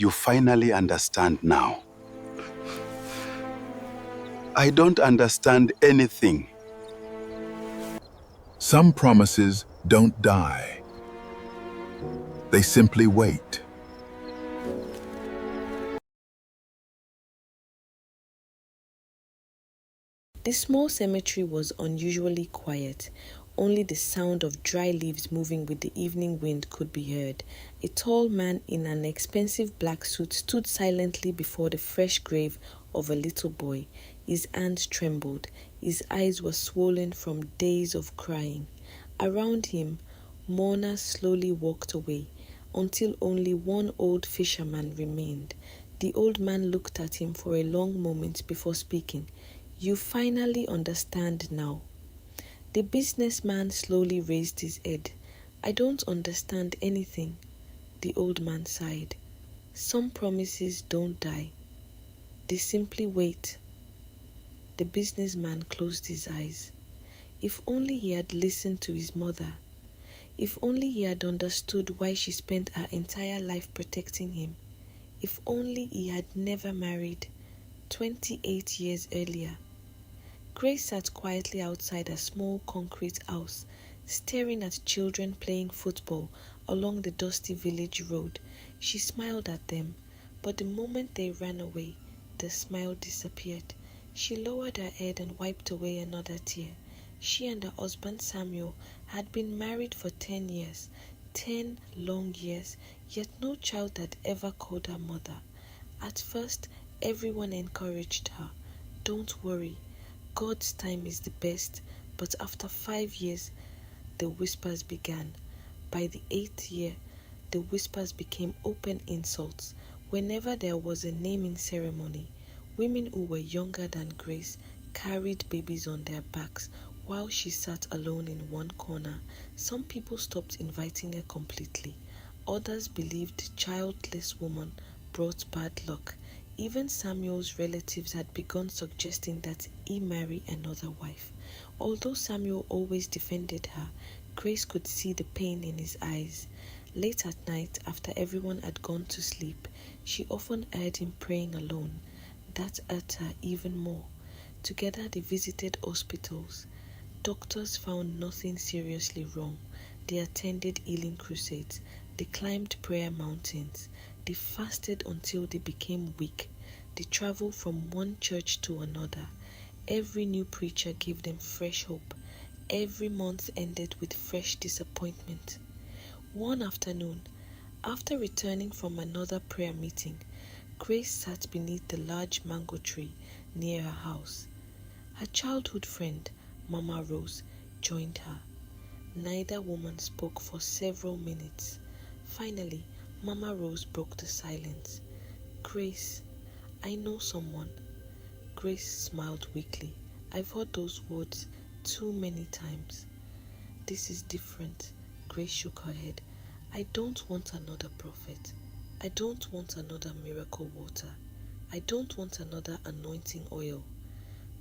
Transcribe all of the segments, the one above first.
You finally understand now. I don't understand anything. Some promises don't die. They simply wait. The small cemetery was unusually quiet. Only the sound of dry leaves moving with the evening wind could be heard. A tall man in an expensive black suit stood silently before the fresh grave of a little boy. His hands trembled. His eyes were swollen from days of crying. Around him, mourners slowly walked away until only one old fisherman remained. The old man looked at him for a long moment before speaking. You finally understand now. The businessman slowly raised his head. I don't understand anything, the old man sighed. Some promises don't die. They simply wait. The businessman closed his eyes. If only he had listened to his mother. If only he had understood why she spent her entire life protecting him. If only he had never married 28 years earlier. Grace sat quietly outside a small concrete house, staring at children playing football along the dusty village road. She smiled at them, but the moment they ran away, the smile disappeared. She lowered her head and wiped away another tear. She and her husband Samuel had been married for 10 years, 10 long years, yet no child had ever called her mother. At first, everyone encouraged her. Don't worry. God's time is the best, but after 5 years, the whispers began. By the 8th year, the whispers became open insults. Whenever there was a naming ceremony, women who were younger than Grace carried babies on their backs while she sat alone in one corner. Some people stopped inviting her completely. Others believed the childless woman brought bad luck. Even Samuel's relatives had begun suggesting that he marry another wife. Although Samuel always defended her, Grace could see the pain in his eyes. Late at night, after everyone had gone to sleep, she often heard him praying alone. That hurt her even more. Together they visited hospitals. Doctors found nothing seriously wrong. They attended healing crusades. They climbed prayer mountains. They fasted until they became weak. They traveled from one church to another. Every new preacher gave them fresh hope. Every month ended with fresh disappointment. One afternoon, after returning from another prayer meeting, Grace sat beneath the large mango tree near her house. Her childhood friend, Mama Rose, joined her. Neither woman spoke for several minutes. Finally, Mama Rose broke the silence. Grace, I know someone. Grace smiled weakly. I've heard those words too many times. This is different. Grace shook her head. I don't want another prophet. I don't want another miracle water. I don't want another anointing oil.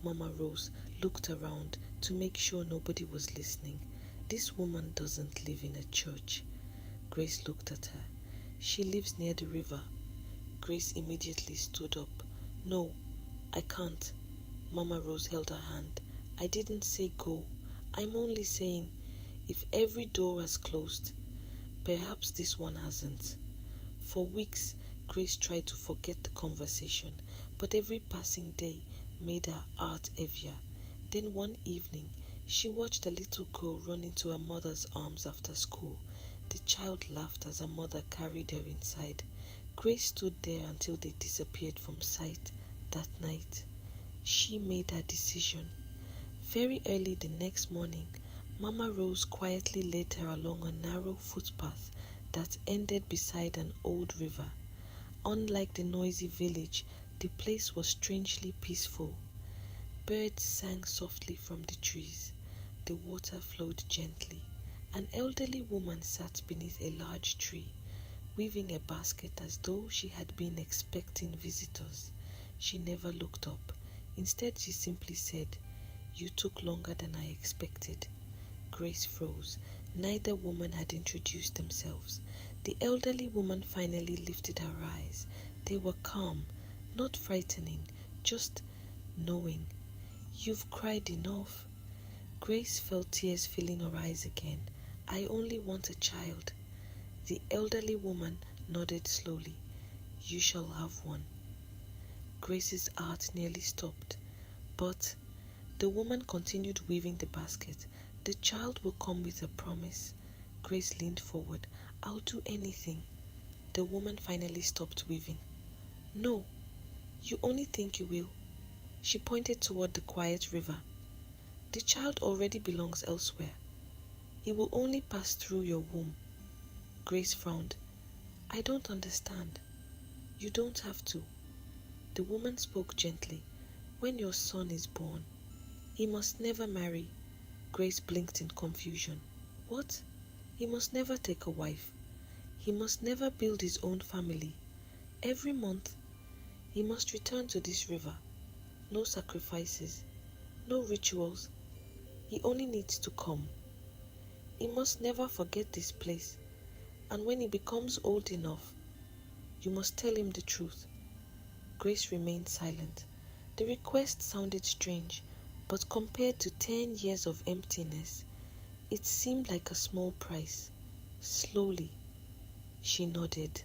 Mama Rose looked around to make sure nobody was listening. This woman doesn't live in a church. Grace looked at her. She lives near the river. Grace immediately stood up. No, I can't. Mama Rose held her hand. I didn't say go. I'm only saying, if every door has closed, perhaps this one hasn't. For weeks, Grace tried to forget the conversation, but every passing day made her heart heavier. Then one evening, she watched a little girl run into her mother's arms after school. The child laughed as her mother carried her inside. Grace stood there until they disappeared from sight. That night, she made her decision. Very early the next morning, Mama Rose quietly led her along a narrow footpath that ended beside an old river. Unlike the noisy village, the place was strangely peaceful. Birds sang softly from the trees. The water flowed gently. An elderly woman sat beneath a large tree, weaving a basket as though she had been expecting visitors. She never looked up. Instead, she simply said, "You took longer than I expected." Grace froze. Neither woman had introduced themselves. The elderly woman finally lifted her eyes. They were calm, not frightening, just knowing. You've cried enough. Grace felt tears filling her eyes again. I only want a child. The elderly woman nodded slowly. You shall have one. Grace's heart nearly stopped, but the woman continued weaving the basket. The child will come with a promise. Grace leaned forward. I'll do anything. The woman finally stopped weaving. No, you only think you will. She pointed toward the quiet river. The child already belongs elsewhere. He will only pass through your womb. Grace frowned. I don't understand. You don't have to. The woman spoke gently. When your son is born, he must never marry. Grace blinked in confusion. What? He must never take a wife. He must never build his own family. Every month, he must return to this river. No sacrifices, no rituals. He only needs to come. He must never forget this place. And when he becomes old enough, you must tell him the truth. Grace remained silent. The request sounded strange, but compared to 10 years of emptiness, it seemed like a small price. Slowly, she nodded.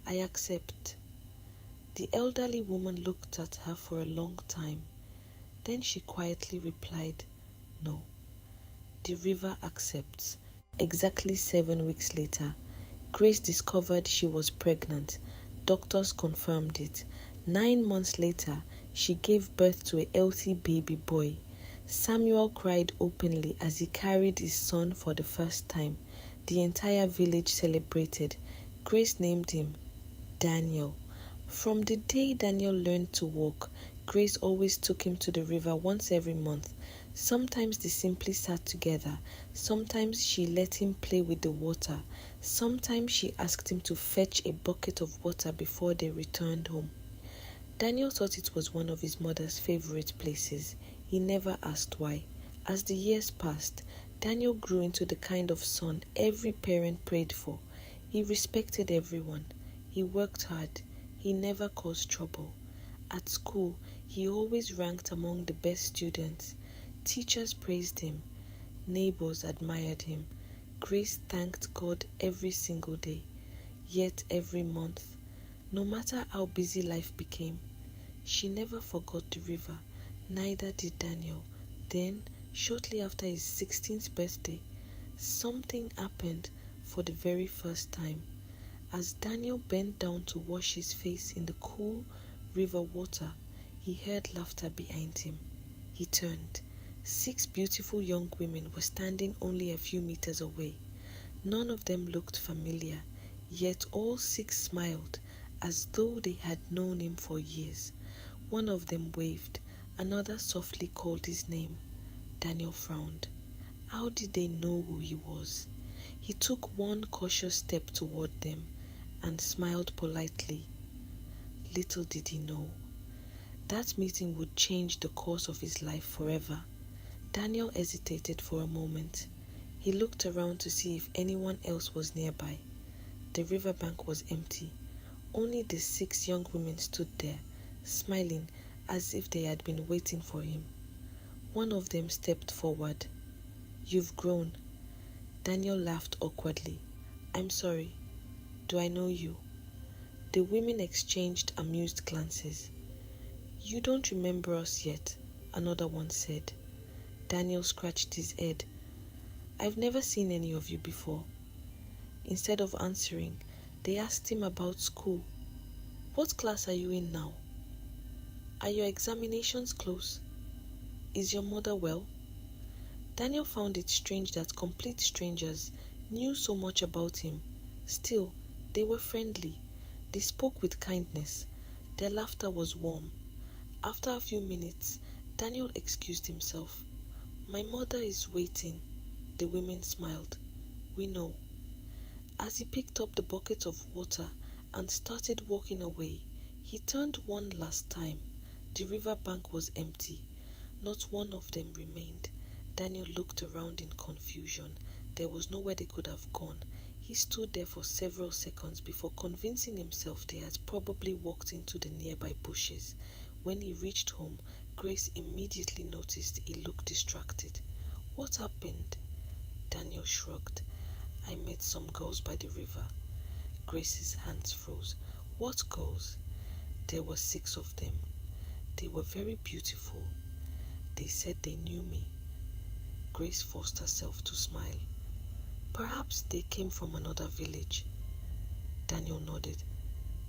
I accept. The elderly woman looked at her for a long time. Then she quietly replied, No. The river accepts. Exactly 7 weeks later, Grace discovered she was pregnant. Doctors confirmed it. 9 months later, she gave birth to a healthy baby boy. Samuel cried openly as he carried his son for the first time. The entire village celebrated. Grace named him Daniel. From the day Daniel learned to walk, Grace always took him to the river once every month. Sometimes they simply sat together. Sometimes she let him play with the water. Sometimes she asked him to fetch a bucket of water before they returned home. Daniel thought it was one of his mother's favorite places. He never asked why. As the years passed, Daniel grew into the kind of son every parent prayed for. He respected everyone. He worked hard. He never caused trouble. At school, he always ranked among the best students. Teachers praised him. Neighbors admired him. Grace thanked God every single day. Yet every month, no matter how busy life became, she never forgot the river. Neither did Daniel. Then, shortly after his 16th birthday, something happened for the very first time. As Daniel bent down to wash his face in the cool river water, he heard laughter behind him. He turned. 6 beautiful young women were standing only a few meters away. None of them looked familiar, yet all 6 smiled as though they had known him for years. One of them waved, another softly called his name. Daniel frowned. How did they know who he was? He took one cautious step toward them and smiled politely. Little did he know, that meeting would change the course of his life forever. Daniel hesitated for a moment. He looked around to see if anyone else was nearby. The riverbank was empty. Only the 6 young women stood there, smiling as if they had been waiting for him. One of them stepped forward. You've grown. Daniel laughed awkwardly. I'm sorry. Do I know you? The women exchanged amused glances. You don't remember us yet, another one said. Daniel scratched his head. I've never seen any of you before. Instead of answering, they asked him about school. What class are you in now? Are your examinations close? Is your mother well? Daniel found it strange that complete strangers knew so much about him. Still, they were friendly. They spoke with kindness. Their laughter was warm. After a few minutes, Daniel excused himself. My mother is waiting. The women smiled. We know. As he picked up the bucket of water and started walking away, he turned one last time. The riverbank was empty. Not one of them remained. Daniel looked around in confusion. There was nowhere they could have gone. He He stood there for several seconds before convincing himself they had probably walked into the nearby bushes. When he reached home, Grace immediately noticed he looked distracted. "What happened?" Daniel shrugged. "I met some girls by the river." Grace's hands froze. "What girls?" "There were 6 of them. They were very beautiful. They said they knew me." Grace forced herself to smile. "Perhaps they came from another village." Daniel nodded.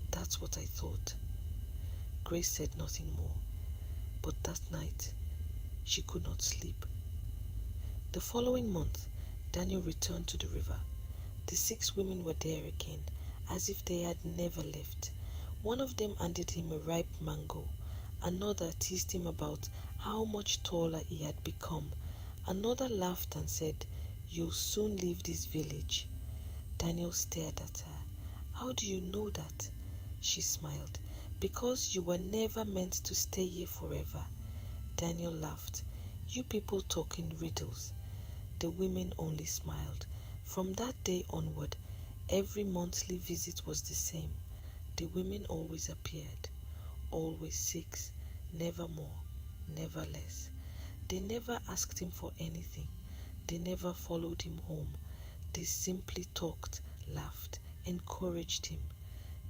"That's what I thought." Grace said nothing more, but that night she could not sleep. The following month, Daniel returned to the river. The 6 women were there again, as if they had never left. One of them handed him a ripe mango. Another teased him about how much taller he had become. Another laughed and said, "You'll soon leave this village." Daniel stared at her. "How do you know that?" She smiled. "Because you were never meant to stay here forever." Daniel laughed. "You people talk in riddles." The women only smiled. From that day onward, every monthly visit was the same. The women always appeared. Always 6, never more, never less. They never asked him for anything. They never followed him home. They simply talked, laughed, encouraged him,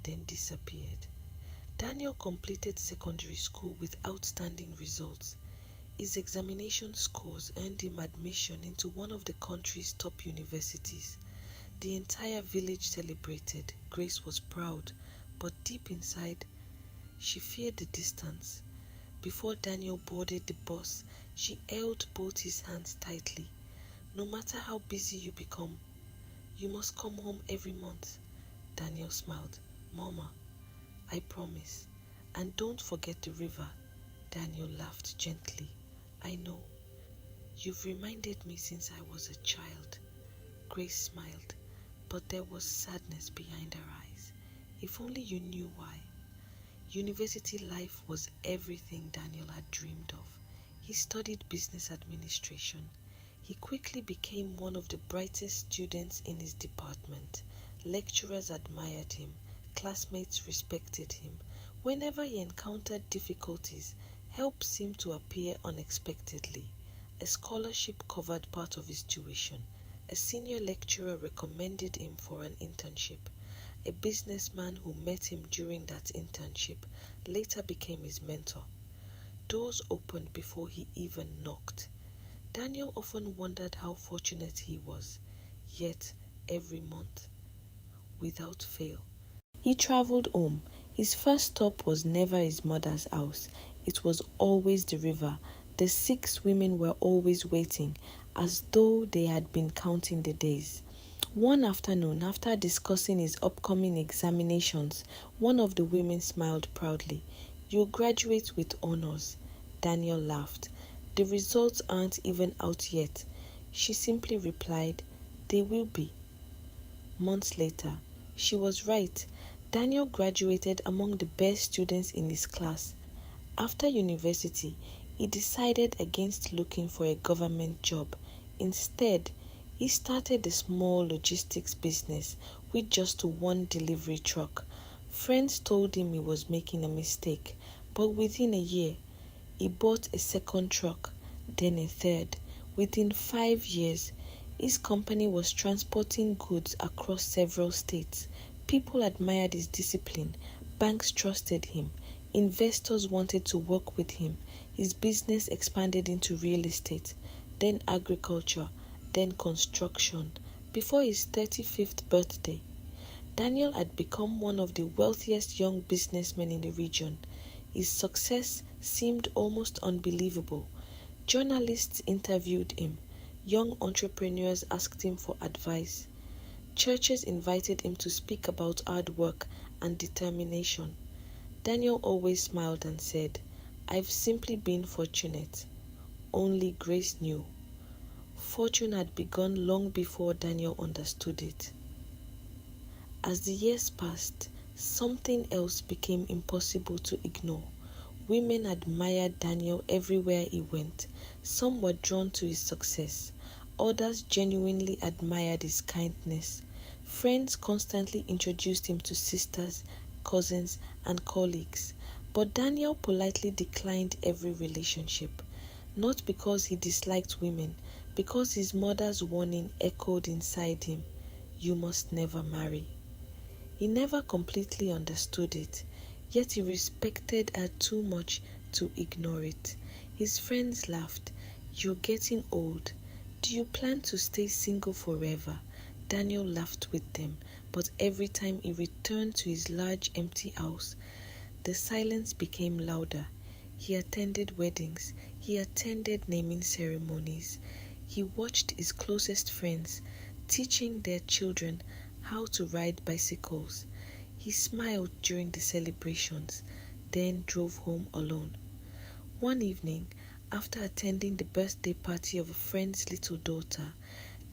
then disappeared. Daniel completed secondary school with outstanding results. His examination scores earned him admission into one of the country's top universities. The entire village celebrated. Grace was proud, but deep inside, she feared the distance. Before Daniel boarded the bus, she held both his hands tightly. "No matter how busy you become, you must come home every month." Daniel smiled. "Mama, I promise. And don't forget the river." Daniel laughed gently. "I know. You've reminded me since I was a child." Grace smiled, but there was sadness behind her eyes. If only you knew why. University life was everything Daniel had dreamed of. He studied business administration. He quickly became one of the brightest students in his department. Lecturers admired him. Classmates respected him. Whenever he encountered difficulties, help seemed to appear unexpectedly. A scholarship covered part of his tuition. A senior lecturer recommended him for an internship. A businessman who met him during that internship later became his mentor. Doors opened before he even knocked. Daniel often wondered how fortunate he was. Yet, every month, without fail, he traveled home. His first stop was never his mother's house. It was always the river. The 6 women were always waiting, as though they had been counting the days. One afternoon, after discussing his upcoming examinations, one of the women smiled proudly. "You'll graduate with honors." Daniel laughed. "The results aren't even out yet." She simply replied, "They will be." Months later, she was right. Daniel graduated among the best students in his class. After university, he decided against looking for a government job. Instead, he started a small logistics business with just one delivery truck. Friends told him he was making a mistake, but within a year, he bought a second truck, then a third. Within 5 years, his company was transporting goods across several states. People admired his discipline. Banks trusted him. Investors wanted to work with him. His business expanded into real estate, then agriculture, then construction. Before his 35th birthday, Daniel had become one of the wealthiest young businessmen in the region. His success seemed almost unbelievable. Journalists interviewed him. Young entrepreneurs asked him for advice. Churches invited him to speak about hard work and determination. Daniel always smiled and said, "I've simply been fortunate." Only Grace knew. Fortune had begun long before Daniel understood it. As the years passed, something else became impossible to ignore. Women admired Daniel everywhere he went. Some were drawn to his success. Others genuinely admired his kindness. Friends constantly introduced him to sisters, cousins, and colleagues, but Daniel politely declined every relationship, not because he disliked women, because his mother's warning echoed inside him, "You must never marry." He never completely understood it, yet he respected her too much to ignore it. His friends laughed. "You're getting old. Do you plan to stay single forever?" Daniel laughed with them, but every time he returned to his large empty house, the silence became louder. He attended weddings. He attended naming ceremonies. He watched his closest friends teaching their children how to ride bicycles. He smiled during the celebrations, then drove home alone. One evening, after attending the birthday party of a friend's little daughter,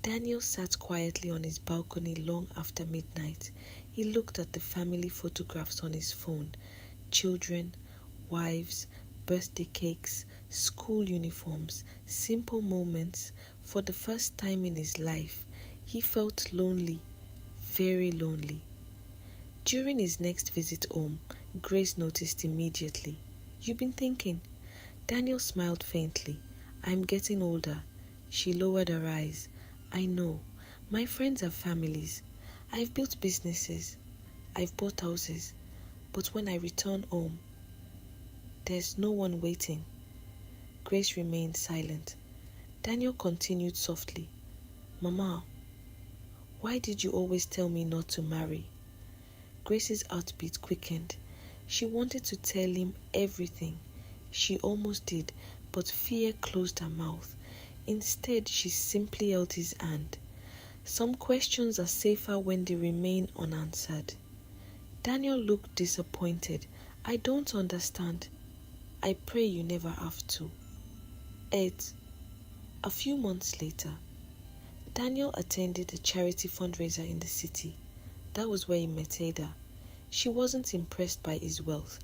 Daniel sat quietly on his balcony long after midnight. He looked at the family photographs on his phone: children, wives, birthday cakes, school uniforms, simple moments. For the first time in his life, he felt lonely, very lonely. During his next visit home, Grace noticed immediately. "You've been thinking?" Daniel smiled faintly. "I'm getting older." She lowered her eyes. "I know. My friends have families. I've built businesses. I've bought houses. But when I return home, there's no one waiting." Grace remained silent. Daniel continued softly. "Mama, why did you always tell me not to marry?" Grace's heartbeat quickened. She wanted to tell him everything. She almost did, but fear closed her mouth. Instead, she simply held his hand. "Some questions are safer when they remain unanswered." Daniel looked disappointed. "I don't understand." "I pray you never have to." Ed. A few months later, Daniel attended a charity fundraiser in the city. That was where he met Ada. She wasn't impressed by his wealth.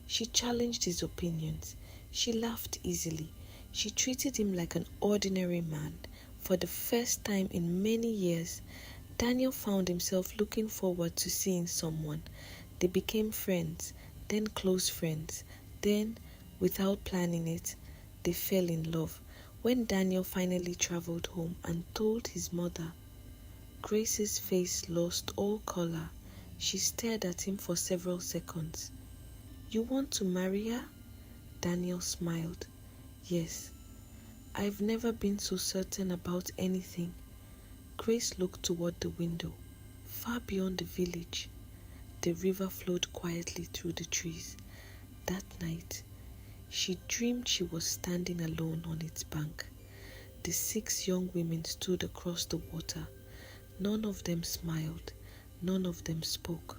She challenged his opinions. She laughed easily. She treated him like an ordinary man. For the first time in many years, Daniel found himself looking forward to seeing someone. They became friends, then close friends. Then, without planning it, they fell in love. When Daniel finally traveled home and told his mother, Grace's face lost all color. She stared at him for several seconds. "You want to marry her?" Daniel smiled. "Yes. I've never been so certain about anything." Grace looked toward the window. Far beyond the village, the river flowed quietly through the trees. That night, she dreamed she was standing alone on its bank. The 6 young women stood across the water. None of them smiled. None of them spoke.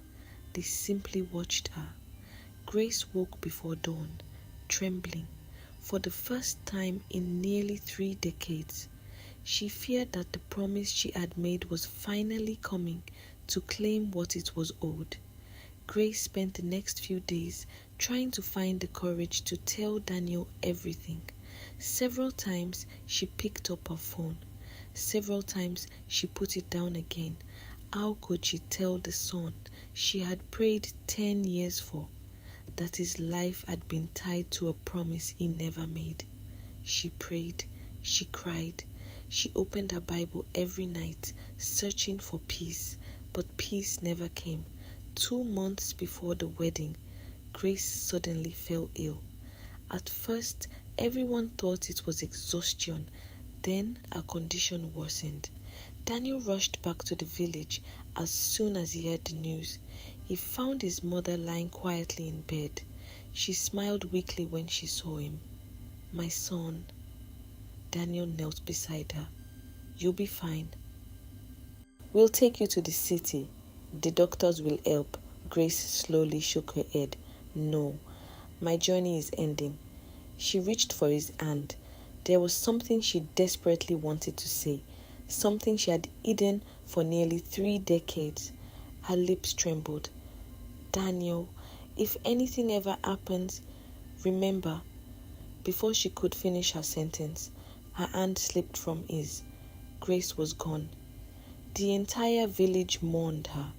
They simply watched her. Grace woke before dawn, trembling. For the first time in nearly 3 decades, she feared that the promise she had made was finally coming to claim what it was owed. Grace spent the next few days trying to find the courage to tell Daniel everything. Several times she picked up her phone. Several times she put it down again. How could she tell the son she had prayed 10 years for that his life had been tied to a promise he never made? She prayed, she cried, she opened her Bible every night, searching for peace, but peace never came. 2 months before the wedding, Grace suddenly fell ill. At first, everyone thought it was exhaustion. Then her condition worsened. Daniel rushed back to the village as soon as he heard the news. He found his mother lying quietly in bed. She smiled weakly when she saw him. "My son." Daniel knelt beside her. "You'll be fine. We'll take you to the city. The doctors will help." Grace slowly shook her head. "No, my journey is ending." She reached for his hand. There was something she desperately wanted to say, something she had hidden for nearly 3 decades. Her lips trembled. "Daniel, if anything ever happens, remember." Before she could finish her sentence, her hand slipped from his. Grace was gone. The entire village mourned her.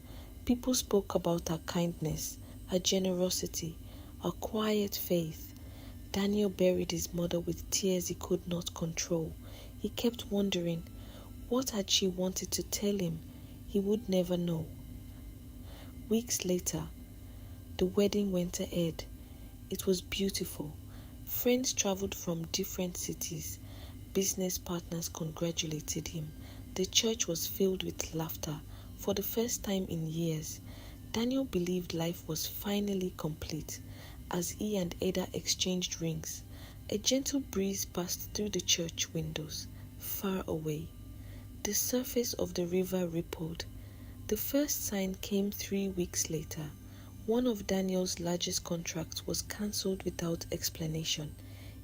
People spoke about her kindness, her generosity, her quiet faith. Daniel buried his mother with tears he could not control. He kept wondering, what had she wanted to tell him? He would never know. Weeks later, the wedding went ahead. It was beautiful. Friends traveled from different cities. Business partners congratulated him. The church was filled with laughter. For the first time in years, Daniel believed life was finally complete. As he and Ada exchanged rings, a gentle breeze passed through the church windows, far away. The surface of the river rippled. The first sign came 3 weeks later. One of Daniel's largest contracts was cancelled without explanation.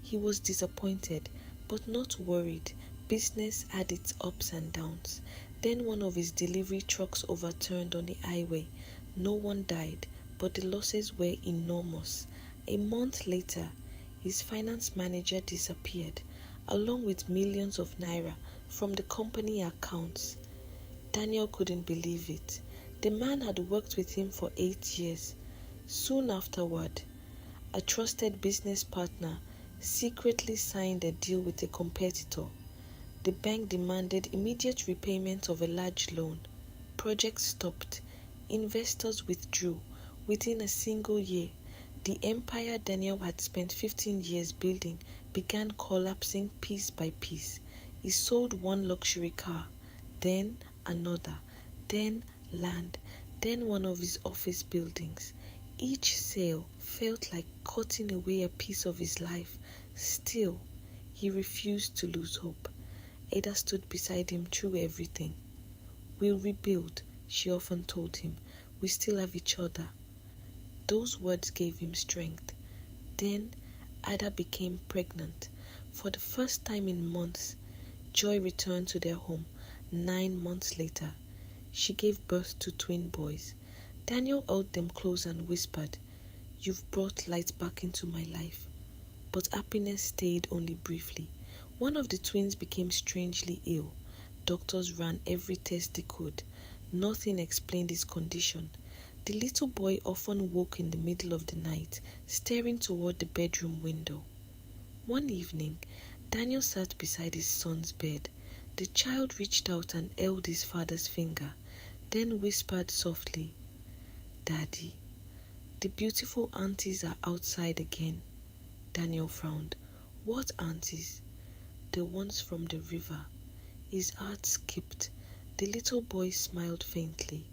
He was disappointed, but not worried. Business had its ups and downs. Then one of his delivery trucks overturned on the highway. No one died, but the losses were enormous. A month later, his finance manager disappeared, along with millions of naira from the company accounts. Daniel couldn't believe it. The man had worked with him for 8 years. Soon afterward, a trusted business partner secretly signed a deal with a competitor. The bank demanded immediate repayment of a large loan. Projects stopped. Investors withdrew. Within a single year, the empire Daniel had spent 15 years building began collapsing piece by piece. He sold one luxury car, then another, then land, then one of his office buildings. Each sale felt like cutting away a piece of his life. Still, he refused to lose hope. Ada stood beside him through everything. "We'll rebuild," she often told him. "We still have each other." Those words gave him strength. Then Ada became pregnant. For the first time in months, joy returned to their home. 9 months later, she gave birth to twin boys. Daniel held them close and whispered, "You've brought light back into my life." But happiness stayed only briefly. One of the twins became strangely ill. Doctors ran every test they could. Nothing explained his condition. The little boy often woke in the middle of the night, staring toward the bedroom window. One evening, Daniel sat beside his son's bed. The child reached out and held his father's finger, then whispered softly, "Daddy, the beautiful aunties are outside again." Daniel frowned. "What aunties?" "The ones from the river." His heart skipped. The little boy smiled faintly.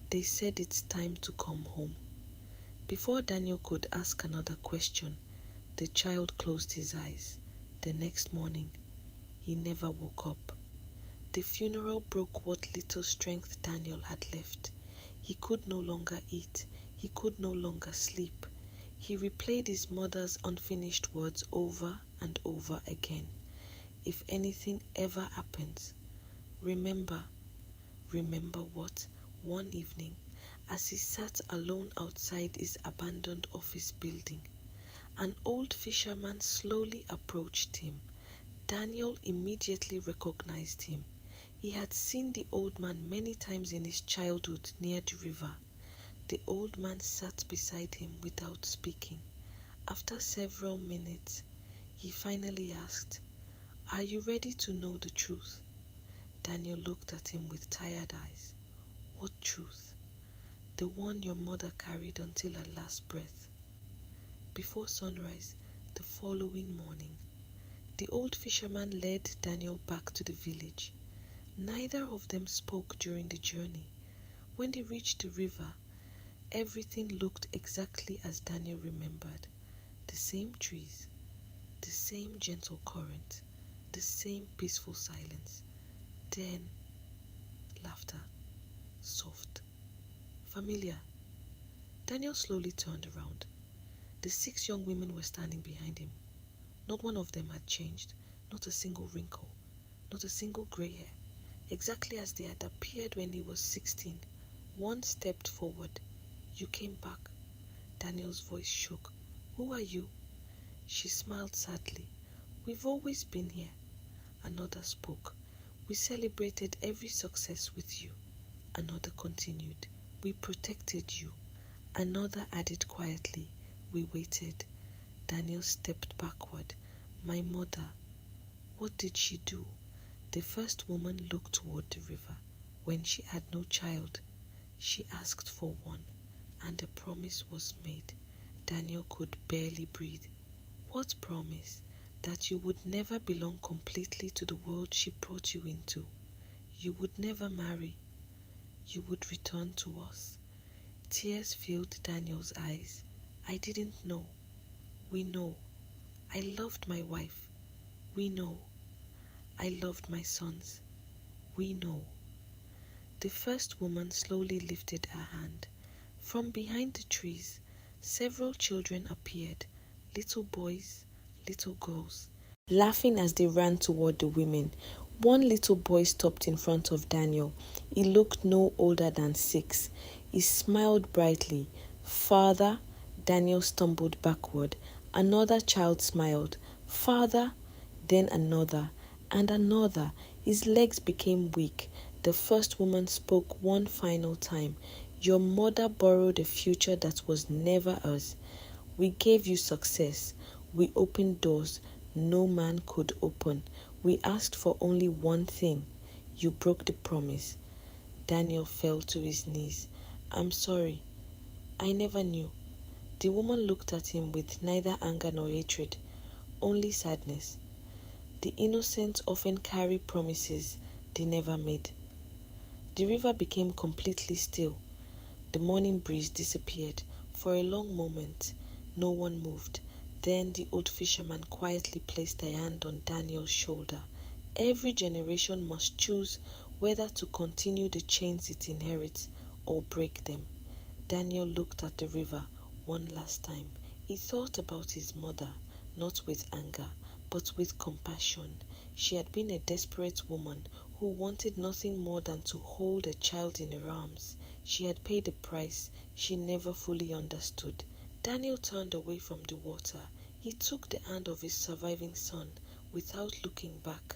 "They said it's time to come home." Before Daniel could ask another question, the child closed his eyes. The next morning, he never woke up. The funeral broke what little strength Daniel had left. He could no longer eat. He could no longer sleep. He replayed his mother's unfinished words over and over again. "If anything ever happens, remember." Remember what? One evening, as he sat alone outside his abandoned office building, an old fisherman slowly approached him. Daniel immediately recognized him. He had seen the old man many times in his childhood near the river. The old man sat beside him without speaking. After several minutes, he finally asked, "Are you ready to know the truth?" Daniel looked at him with tired eyes. "What truth?" "The one your mother carried until her last breath." Before sunrise, the following morning, the old fisherman led Daniel back to the village. Neither of them spoke during the journey. When they reached the river, everything looked exactly as Daniel remembered. The same trees, the same gentle current, the same peaceful silence. Then, laughter, soft, familiar. Daniel slowly turned around. The 6 young women were standing behind him. Not one of them had changed, not a single wrinkle, not a single gray hair. Exactly as they had appeared when he was 16. One stepped forward. "You came back." Daniel's voice shook. "Who are you?" She smiled sadly. "We've always been here." Another spoke. We celebrated every success with you. Another continued. We protected you. Another added quietly. We waited. Daniel stepped backward. My mother, what did she do? The first woman looked toward the river. When she had no child, she asked for one, and a promise was made. Daniel could barely breathe. What promise? That you would never belong completely to the world she brought you into. You would never marry. You would return to us. Tears filled Daniel's eyes. I didn't know. We know. I loved my wife. We know. I loved my sons. We know. The first woman slowly lifted her hand. From behind the trees, several children appeared, little boys, little girls, laughing as they ran toward the women. One little boy stopped in front of Daniel. He looked no older than 6. He smiled brightly. Father, Daniel stumbled backward. Another child smiled. Father, then another, and another. His legs became weak. The first woman spoke one final time. Your mother borrowed a future that was never ours. We gave you success. We opened doors no man could open. We asked for only one thing. You broke the promise. Daniel fell to his knees. I'm sorry. I never knew. The woman looked at him with neither anger nor hatred, only sadness. The innocent often carry promises they never made. The river became completely still. The morning breeze disappeared. For a long moment, no one moved. Then the old fisherman quietly placed a hand on Daniel's shoulder. Every generation must choose whether to continue the chains it inherits or break them. Daniel looked at the river one last time. He thought about his mother, not with anger, but with compassion. She had been a desperate woman who wanted nothing more than to hold a child in her arms. She had paid a price she never fully understood. Daniel turned away from the water. He took the hand of his surviving son without looking back.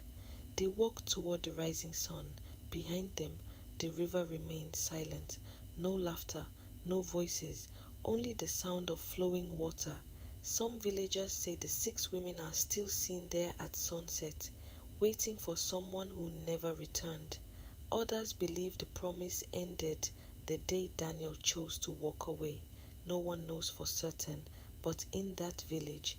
They walked toward the rising sun. Behind them, the river remained silent. No laughter, no voices, only the sound of flowing water. Some villagers say the 6 women are still seen there at sunset, waiting for someone who never returned. Others believe the promise ended the day Daniel chose to walk away. No one knows for certain, but in that village,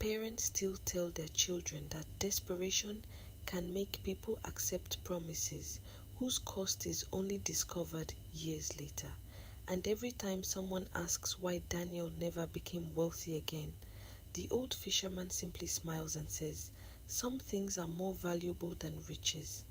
parents still tell their children that desperation can make people accept promises whose cost is only discovered years later. And every time someone asks why Daniel never became wealthy again, the old fisherman simply smiles and says, some things are more valuable than riches.